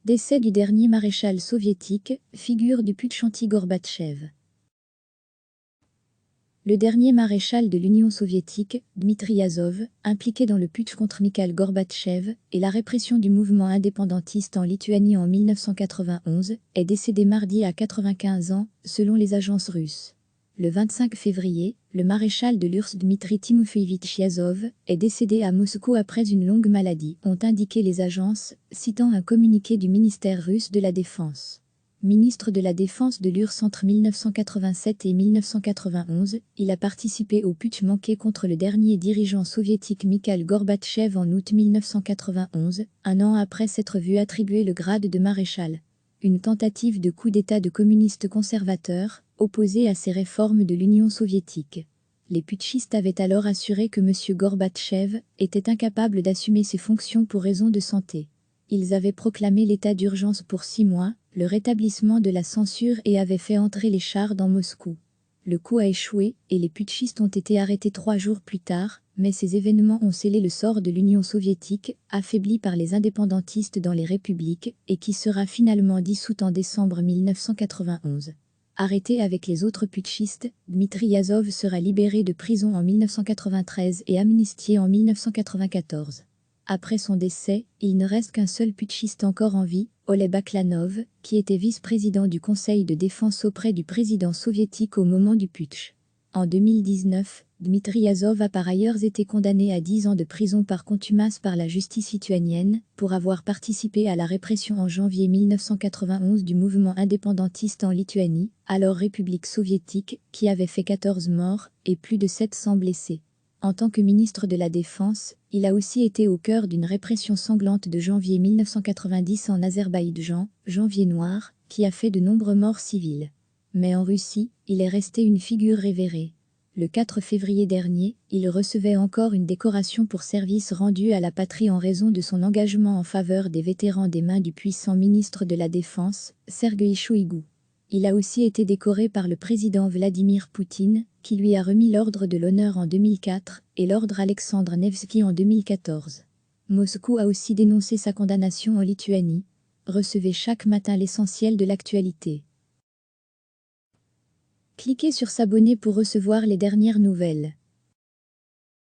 Décès du dernier maréchal soviétique, figure du putsch anti-Gorbatchev. Le dernier maréchal de l'Union soviétique, Dmitri Azov, impliqué dans le putsch contre Mikhaïl Gorbatchev et la répression du mouvement indépendantiste en Lituanie en 1991, est décédé mardi à 95 ans, selon les agences russes. Le 25 février, le maréchal de l'URSS Dmitri Timofeevitch Azov est décédé à Moscou après une longue maladie, ont indiqué les agences, citant un communiqué du ministère russe de la Défense. Ministre de la Défense de l'URSS entre 1987 et 1991, il a participé au putsch manqué contre le dernier dirigeant soviétique Mikhaïl Gorbatchev en août 1991, un an après s'être vu attribuer le grade de maréchal. Une tentative de coup d'État de communistes conservateurs, opposés à ces réformes de l'Union soviétique. Les putschistes avaient alors assuré que M. Gorbatchev était incapable d'assumer ses fonctions pour raisons de santé. Ils avaient proclamé l'état d'urgence pour 6 mois, le rétablissement de la censure et avaient fait entrer les chars dans Moscou. Le coup a échoué et les putschistes ont été arrêtés 3 jours plus tard, mais ces événements ont scellé le sort de l'Union soviétique, affaiblie par les indépendantistes dans les républiques, et qui sera finalement dissoute en décembre 1991. Arrêté avec les autres putschistes, Dmitri Azov sera libéré de prison en 1993 et amnistié en 1994. Après son décès, il ne reste qu'un seul putschiste encore en vie, Oleg Baklanov, qui était vice-président du Conseil de défense auprès du président soviétique au moment du putsch. En 2019, Dmitri Azov a par ailleurs été condamné à 10 ans de prison par contumace par la justice lituanienne, pour avoir participé à la répression en janvier 1991 du mouvement indépendantiste en Lituanie, alors République soviétique, qui avait fait 14 morts et plus de 700 blessés. En tant que ministre de la Défense, il a aussi été au cœur d'une répression sanglante de janvier 1990 en Azerbaïdjan, Janvier noir, qui a fait de nombreux morts civils. Mais en Russie, il est resté une figure révérée. Le 4 février dernier, il recevait encore une décoration pour service rendu à la patrie en raison de son engagement en faveur des vétérans des mains du puissant ministre de la Défense, Sergueï Choïgou. Il a aussi été décoré par le président Vladimir Poutine, qui lui a remis l'ordre de l'honneur en 2004 et l'ordre Alexandre Nevsky en 2014. Moscou a aussi dénoncé sa condamnation en Lituanie. Recevez chaque matin l'essentiel de l'actualité. Cliquez sur s'abonner pour recevoir les dernières nouvelles.